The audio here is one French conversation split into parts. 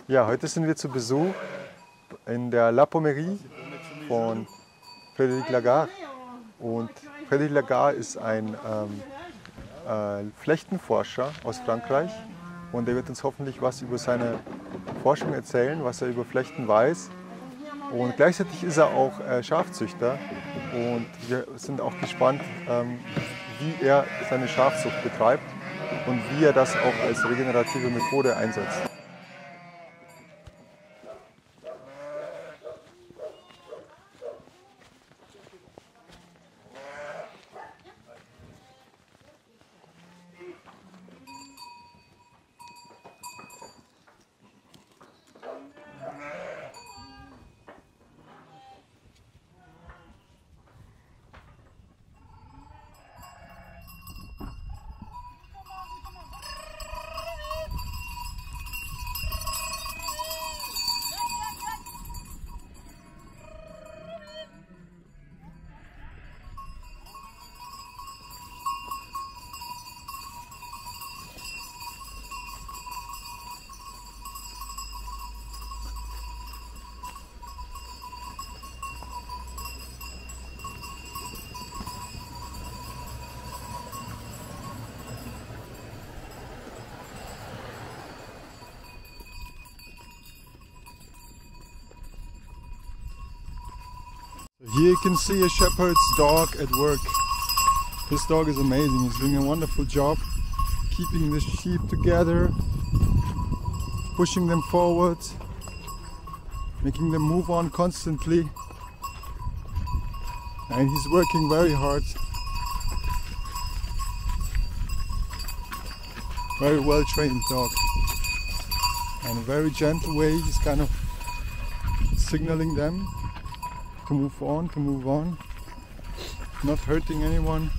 Ja, heute sind wir zu Besuch in der La Pommerie von Frédéric Lagare. Und Frédéric Lagare ist ein Flechtenforscher aus Frankreich und er wird uns hoffentlich was über seine Forschung erzählen, was er über Flechten weiß. Und gleichzeitig ist er auch Schafzüchter und wir sind auch gespannt, wie er seine Schafzucht betreibt und wie er das auch als regenerative Methode einsetzt. Here you can see a shepherd's dog at work. This dog is amazing. He's doing a wonderful job keeping the sheep together, pushing them forward, making them move on constantly. And he's working very hard. Very well trained dog. And in a very gentle way he's kind of signaling them to move on, not hurting anyone.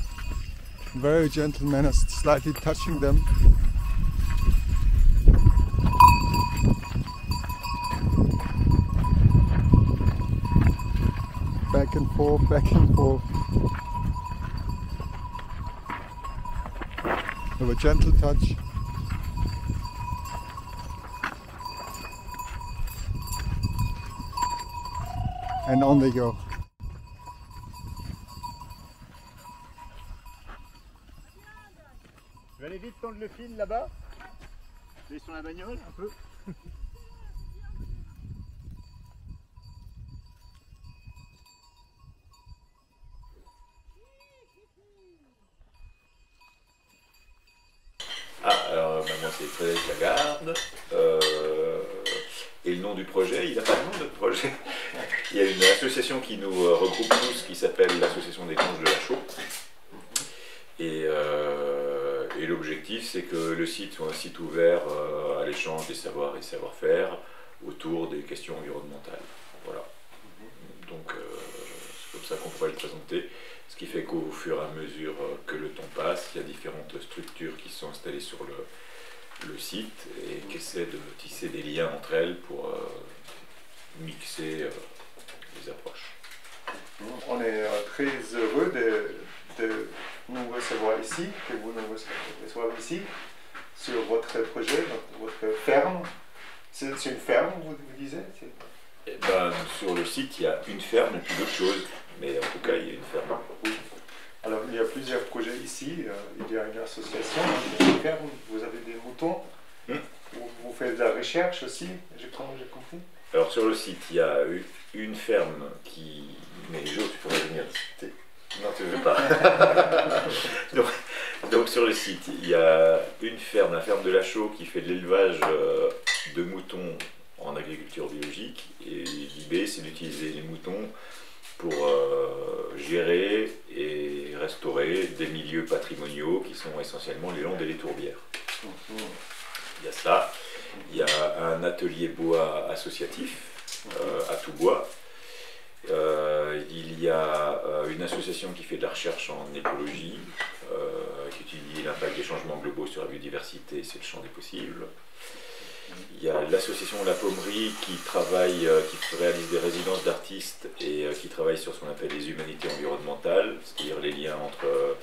Very gentle manner, slightly touching them. Back and forth, back and forth. With a gentle touch. And on they go. Je vais aller vite tendre le fil là-bas. Je vais sur la bagnole un peu. Alors moi c'est Frédéric Lagarde. Et le nom du projet, il n'a pas de nom, notre projet. Il y a une association qui nous regroupe tous qui s'appelle l'Association des conches de la Chaux. Et l'objectif, c'est que le site soit un site ouvert à l'échange des savoirs et savoir-faire autour des questions environnementales. Voilà. Donc c'est comme ça qu'on pourrait le présenter. Ce qui fait qu'au fur et à mesure que le temps passe, il y a différentes structures qui sont installées sur le site et qui essaient de tisser des liens entre elles pour mixer les approches. On est très heureux de nous recevoir ici, que vous nous recevez ici, sur votre projet, votre ferme. C'est une ferme, vous disiez? Ben, sur le site, il y a une ferme et puis d'autres choses. Mais en tout cas, il y a une ferme. Oui. Alors, il y a plusieurs projets ici. Il y a une association, une ferme, vous avez des moutons. Vous faites de la recherche aussi, j'ai compris. Alors, sur le site, il y a une ferme qui... Mais Jo, tu pourrais venir. Non, tu ne veux pas. donc, sur le site, il y a une ferme, la ferme de la Chaux, qui fait de l'élevage de moutons en agriculture biologique. Et l'idée, c'est d'utiliser les moutons pour gérer et restaurer des milieux patrimoniaux qui sont essentiellement les landes et les tourbières. Il y a ça. Il y a un atelier bois associatif à Toubois. Il y a une association qui fait de la recherche en écologie, qui étudie l'impact des changements globaux sur la biodiversité, c'est le champ des possibles. Il y a l'association La Pommerie qui réalise des résidences d'artistes et qui travaille sur ce qu'on appelle les humanités environnementales, c'est-à-dire les liens entre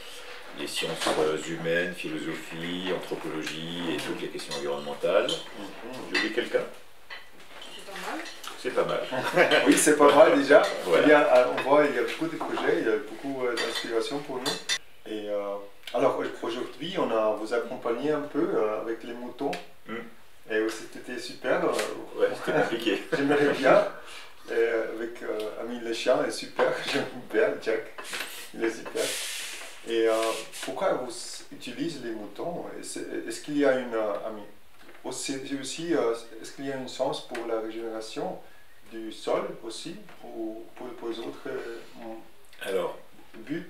les sciences humaines, philosophie, anthropologie et toutes les questions environnementales. J'ai oublié quelqu'un? C'est pas mal. Oui, c'est pas mal déjà. Voilà. On voit qu'il y a beaucoup de projets, il y a beaucoup d'inspiration pour nous. Et, alors aujourd'hui, on a vous accompagné un peu avec les moutons. Et aussi, c'était super. Ouais, c'était compliqué. J'aimerais bien. Et avec Ami le chien, est super. J'aime bien Jack. Il est super. Et pourquoi vous utilisez les moutons? Est-ce qu'il y a une aussi, est-ce qu'il y a une chance pour la régénération du sol aussi, ou pour les autres Alors, buts?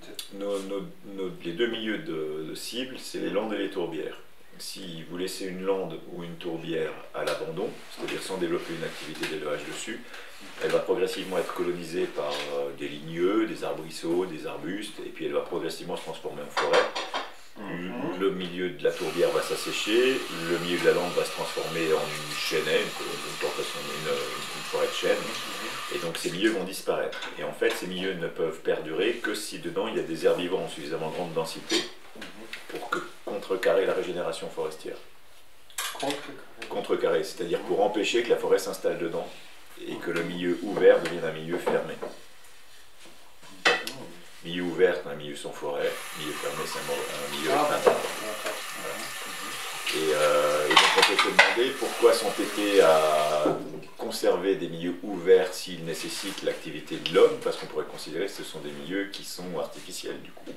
les deux milieux de cible, c'est les landes et les tourbières. Si vous laissez une lande ou une tourbière à l'abandon, c'est-à-dire sans développer une activité d'élevage dessus, elle va progressivement être colonisée par des ligneux, des arbrisseaux, des arbustes, et puis elle va progressivement se transformer en forêt. Le milieu de la tourbière va s'assécher, le milieu de la lande va se transformer en une chênaie, une forêt de chêne, et donc ces milieux vont disparaître. Et en fait, ces milieux ne peuvent perdurer que si dedans il y a des herbivores en suffisamment grande densité pour contrecarrer la régénération forestière. Contrecarrer, c'est-à-dire pour empêcher que la forêt s'installe dedans et que le milieu ouvert devienne un milieu fermé. Milieu ouvert, c'est un milieu sans forêt. Milieu fermé, c'est un milieu avec un arbre. Et donc on peut se demander pourquoi s'entêter à conserver des milieux ouverts s'ils nécessitent l'activité de l'homme, parce qu'on pourrait considérer que ce sont des milieux qui sont artificiels du coup.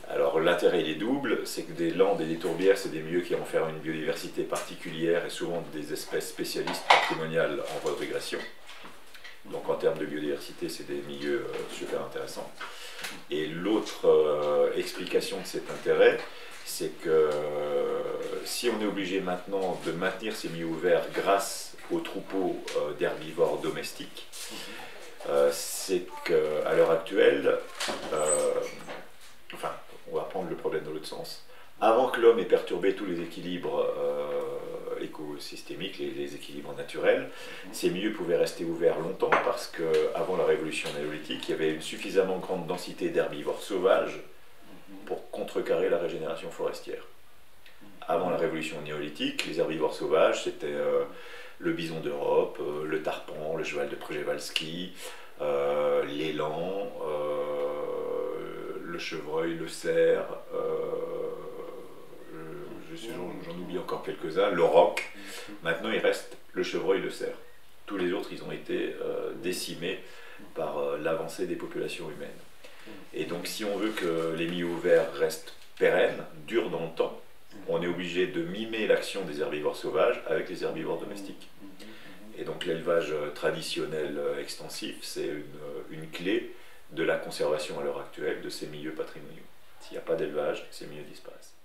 Alors l'intérêt il est double, c'est que des landes et des tourbières, c'est des milieux qui vont faire une biodiversité particulière et souvent des espèces spécialistes patrimoniales en voie de régression. Donc en termes de biodiversité, c'est des milieux super intéressants. Et l'autre explication de cet intérêt, c'est que si on est obligé maintenant de maintenir ces milieux ouverts grâce aux troupeaux d'herbivores domestiques, c'est qu'à l'heure actuelle, enfin, on va prendre le problème dans l'autre sens. Avant que l'homme ait perturbé tous les équilibres écosystémiques, les équilibres naturels, ces milieux pouvaient rester ouverts longtemps parce qu'avant la révolution néolithique, il y avait une suffisamment grande densité d'herbivores sauvages pour contrecarrer la régénération forestière. Avant la révolution néolithique, les herbivores sauvages, c'était le bison d'Europe, le tarpan, le cheval de Przewalski, l'élan, le chevreuil, le cerf, j'en oublie encore quelques-uns, le roc. Maintenant, il reste le chevreuil, le cerf. Tous les autres, ils ont été décimés par l'avancée des populations humaines. Et donc, si on veut que les milieux ouverts restent pérennes, durent dans le temps, on est obligé de mimer l'action des herbivores sauvages avec les herbivores domestiques. Et donc, l'élevage traditionnel extensif, c'est une clé de la conservation à l'heure actuelle de ces milieux patrimoniaux. S'il n'y a pas d'élevage, ces milieux disparaissent.